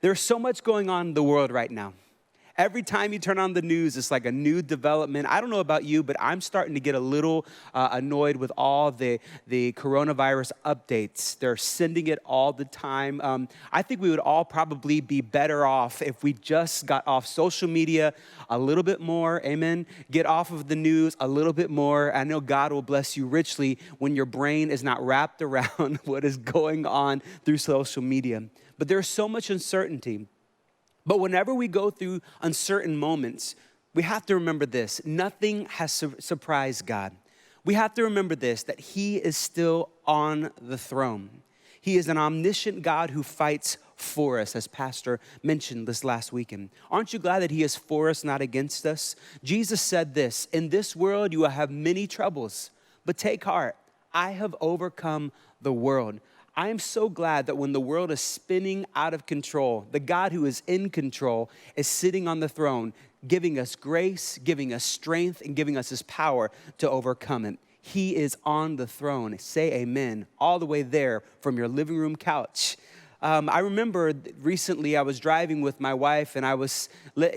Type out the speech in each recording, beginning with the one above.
There's so much going on in the world right now. Every time you turn on the news, it's like a new development. I don't know about you, but I'm starting to get a little annoyed with all the coronavirus updates. They're sending it all the time. I think we would all probably be better off if we just got off social media a little bit more, amen? Get off of the news a little bit more. I know God will bless you richly when your brain is not wrapped around what is going on through social media. But there's so much uncertainty. But whenever we go through uncertain moments, we have to remember this. Nothing has surprised God. We have to remember this, that he is still on the throne. He is an omniscient God who fights for us, as Pastor mentioned this last weekend. Aren't you glad that he is for us, not against us? Jesus said this, in this world you will have many troubles, but take heart. I have overcome the world. I am so glad that when the world is spinning out of control, the God who is in control is sitting on the throne, giving us grace, giving us strength, and giving us his power to overcome it. He is on the throne. Say amen, all the way there from your living room couch. I remember recently I was driving with my wife, and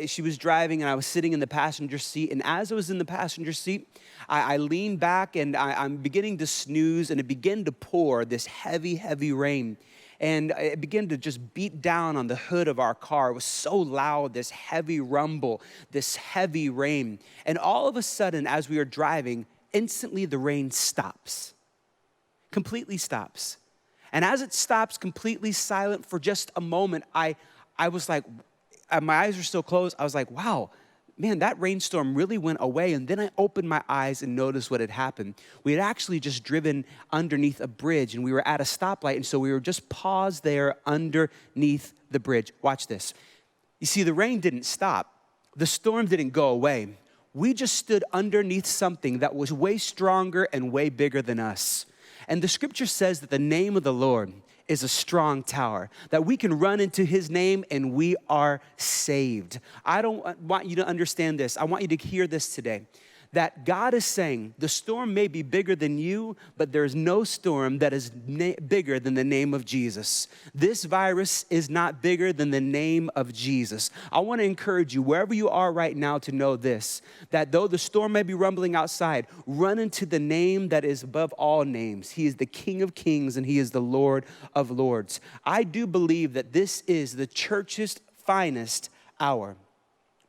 she was driving, and I was sitting in the passenger seat. And as I was in the passenger seat, I leaned back, and I'm beginning to snooze, and it began to pour this heavy, heavy rain. And it began to just beat down on the hood of our car. It was so loud, this heavy rumble, this heavy rain. And all of a sudden, as we were driving, instantly the rain stops, completely stops. And as it stops, completely silent for just a moment, I was like, my eyes were still closed. I was like, wow, man, that rainstorm really went away. And then I opened my eyes and noticed what had happened. We had actually just driven underneath a bridge, and we were at a stoplight. And so we were just paused there underneath the bridge. Watch this. You see, the rain didn't stop. The storm didn't go away. We just stood underneath something that was way stronger and way bigger than us. And the scripture says that the name of the Lord is a strong tower, that we can run into his name and we are saved. I don't want you to understand this. I want you to hear this today, that God is saying the storm may be bigger than you, but there's no storm that is bigger than the name of Jesus. This virus is not bigger than the name of Jesus. I want to encourage you, wherever you are right now, to know this, that though the storm may be rumbling outside, run into the name that is above all names. He is the King of Kings and he is the Lord of Lords. I do believe that this is the church's finest hour.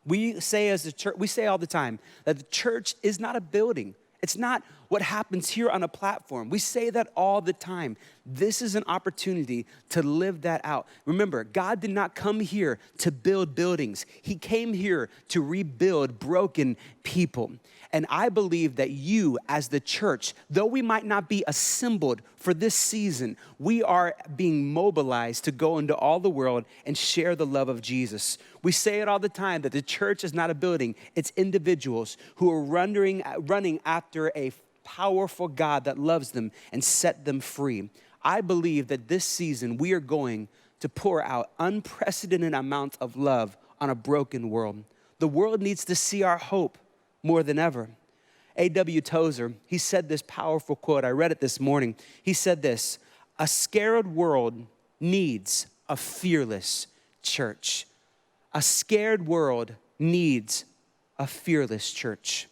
We say as a church, we say all the time that the church is not a building. It's not what happens here on a platform. We say that all the time. This is an opportunity to live that out. Remember, God did not come here to build buildings. He came here to rebuild broken people. And I believe that you as the church, though we might not be assembled for this season, we are being mobilized to go into all the world and share the love of Jesus. We say it all the time that the church is not a building. It's individuals who are running after a powerful God that loves them and set them free. I believe that this season we are going to pour out unprecedented amounts of love on a broken world. The world needs to see our hope more than ever. A.W. Tozer, he said this powerful quote. I read it this morning. He said this, a scared world needs a fearless church. A scared world needs a fearless church.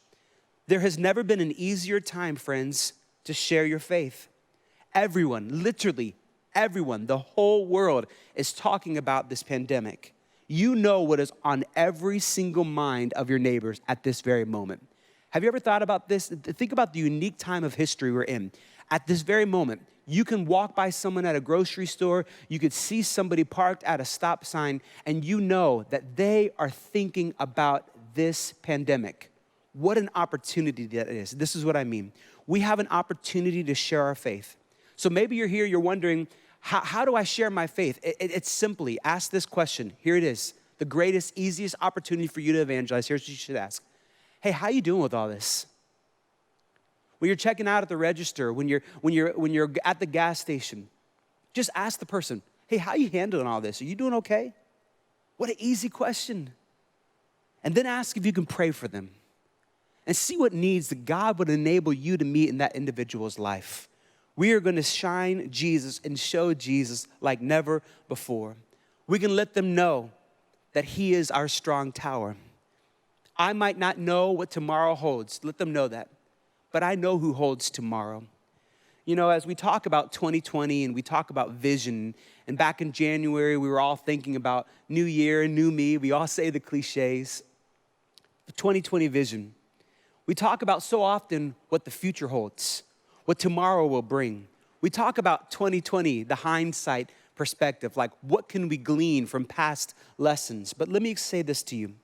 There has never been an easier time, friends, to share your faith. Everyone, literally everyone, the whole world is talking about this pandemic. You know what is on every single mind of your neighbors at this very moment. Have you ever thought about this? Think about the unique time of history we're in. At this very moment, you can walk by someone at a grocery store, you could see somebody parked at a stop sign, and you know that they are thinking about this pandemic. What an opportunity that is. This is what I mean. We have an opportunity to share our faith. So maybe you're here, you're wondering, how do I share my faith? It's simply, ask this question. Here it is. The greatest, easiest opportunity for you to evangelize. Here's what you should ask. Hey, how you doing with all this? When you're checking out at the register, when you're at the gas station, just ask the person, hey, how you handling all this? Are you doing okay? What an easy question. And then ask if you can pray for them. And see what needs that God would enable you to meet in that individual's life. We are going to shine Jesus and show Jesus like never before. We can let them know that he is our strong tower. I might not know what tomorrow holds. Let them know that. But I know who holds tomorrow. You know, as we talk about 2020 and we talk about vision, and back in January, we were all thinking about new year, new me. We all say the cliches. The 2020 vision. We talk about so often what the future holds, what tomorrow will bring. We talk about 2020, the hindsight perspective, like what can we glean from past lessons? But let me say this to you.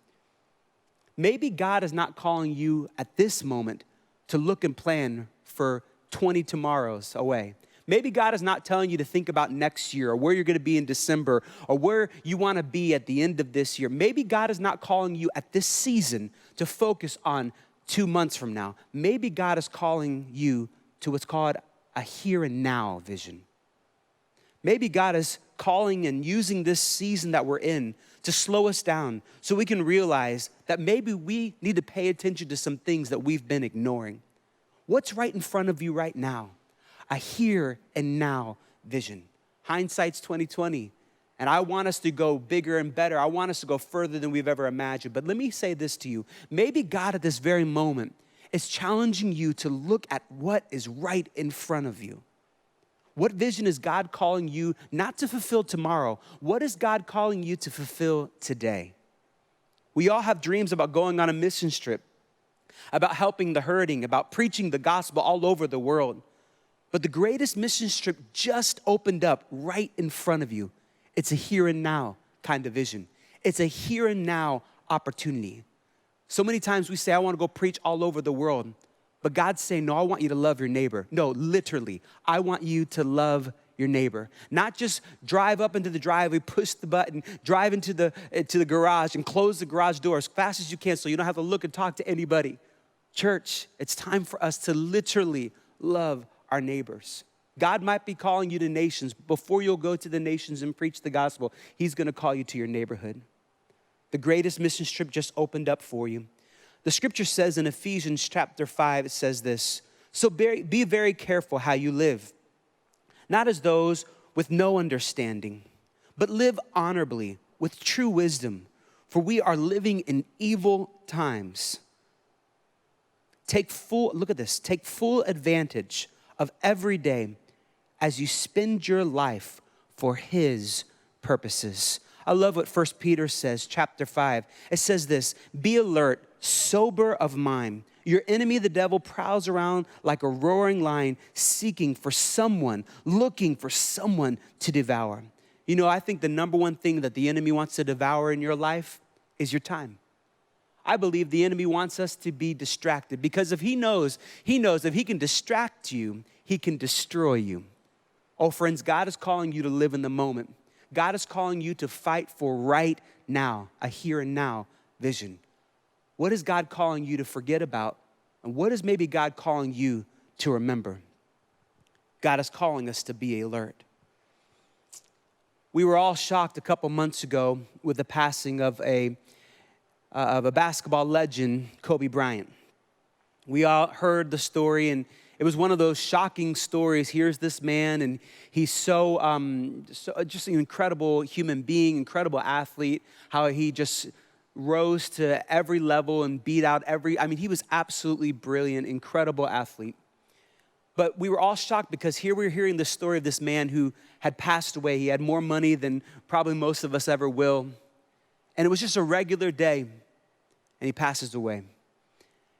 Maybe God is not calling you at this moment to look and plan for 20 tomorrows away. Maybe God is not telling you to think about next year or where you're going to be in December or where you want to be at the end of this year. Maybe God is not calling you at this season to focus on 2 months from now. Maybe God is calling you to what's called a here and now vision. Maybe God is calling and using this season that we're in to slow us down so we can realize that maybe we need to pay attention to some things that we've been ignoring. What's right in front of you right now? A here and now vision. Hindsight's 2020. And I want us to go bigger and better. I want us to go further than we've ever imagined. But let me say this to you. Maybe God at this very moment is challenging you to look at what is right in front of you. What vision is God calling you not to fulfill tomorrow? What is God calling you to fulfill today? We all have dreams about going on a mission trip, about helping the hurting, about preaching the gospel all over the world. But the greatest mission trip just opened up right in front of you. It's a here and now kind of vision. It's a here and now opportunity. So many times we say, I want to go preach all over the world. But God's saying, no, I want you to love your neighbor. No, literally, I want you to love your neighbor. Not just drive up into the driveway, push the button, drive into the garage and close the garage door as fast as you can so you don't have to look and talk to anybody. Church, it's time for us to literally love our neighbors. God might be calling you to nations. Before you'll go to the nations and preach the gospel, he's going to call you to your neighborhood. The greatest mission trip just opened up for you. The scripture says in Ephesians chapter 5, it says this, so be very careful how you live, not as those with no understanding, but live honorably with true wisdom, for we are living in evil times. Take full advantage of every day as you spend your life for his purposes. I love what 1 Peter says, chapter 5. It says this, be alert, sober of mind. Your enemy, the devil, prowls around like a roaring lion, seeking for someone, looking for someone to devour. You know, I think the number one thing that the enemy wants to devour in your life is your time. I believe the enemy wants us to be distracted because if he knows if he can distract you, he can destroy you. Oh, friends, God is calling you to live in the moment. God is calling you to fight for right now, a here and now vision. What is God calling you to forget about? And what is maybe God calling you to remember? God is calling us to be alert. We were all shocked a couple months ago with the passing of a basketball legend, Kobe Bryant. We all heard the story, and it was one of those shocking stories. Here's this man, and he's so just an incredible human being, incredible athlete, how he just rose to every level and beat out he was absolutely brilliant, incredible athlete. But we were all shocked because here we were hearing the story of this man who had passed away. He had more money than probably most of us ever will. And it was just a regular day, and he passes away.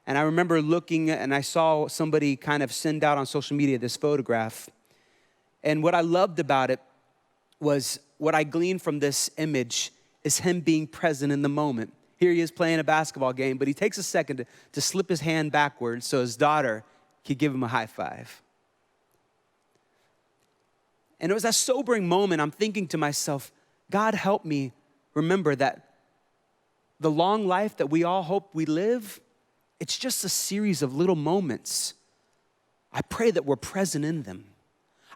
And I remember looking, and I saw somebody kind of send out on social media this photograph. And what I loved about it was what I gleaned from this image is him being present in the moment. Here he is playing a basketball game, but he takes a second to slip his hand backwards so his daughter could give him a high five. And it was that sobering moment. I'm thinking to myself, God help me remember that the long life that we all hope we live, it's just a series of little moments. I pray that we're present in them.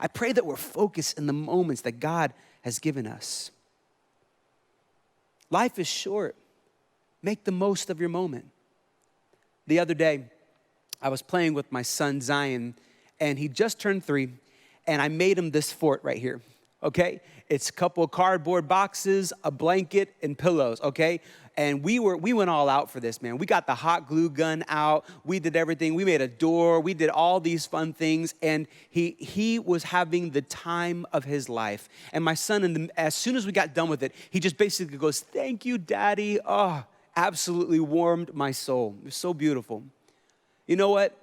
I pray that we're focused in the moments that God has given us. Life is short. Make the most of your moment. The other day, I was playing with my son, Zion, and he just turned 3, and I made him this fort right here. okay? It's a couple of cardboard boxes, a blanket, and pillows, okay? And we went all out for this, man. We got the hot glue gun out. We did everything. We made a door. We did all these fun things. And he was having the time of his life. And my son, as soon as we got done with it, he just basically goes, "Thank you, Daddy." Oh, absolutely warmed my soul. It was so beautiful. You know what?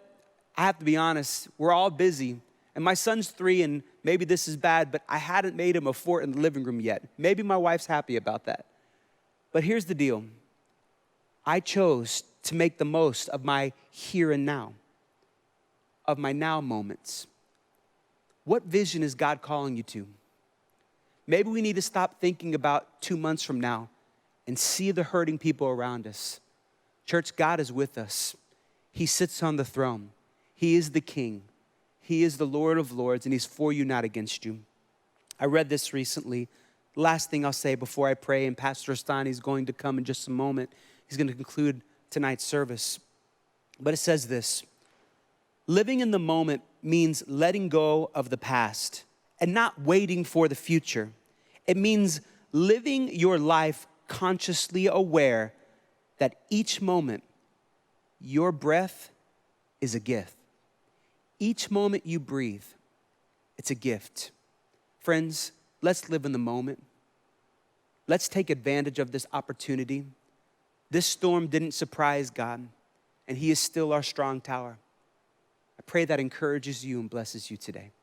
I have to be honest. We're all busy. And my son's 3, and maybe this is bad, but I hadn't made him a fort in the living room yet. Maybe my wife's happy about that. But here's the deal. I chose to make the most of my here and now, of my now moments. What vision is God calling you to? Maybe we need to stop thinking about 2 months from now and see the hurting people around us. Church, God is with us. He sits on the throne. He is the King. He is the Lord of Lords, and he's for you, not against you. I read this recently. Last thing I'll say before I pray, and Pastor Stein is going to come in just a moment. He's going to conclude tonight's service. But it says this: living in the moment means letting go of the past and not waiting for the future. It means living your life consciously aware that each moment, your breath is a gift. Each moment you breathe, it's a gift. Friends, let's live in the moment. Let's take advantage of this opportunity. This storm didn't surprise God, and he is still our strong tower. I pray that encourages you and blesses you today.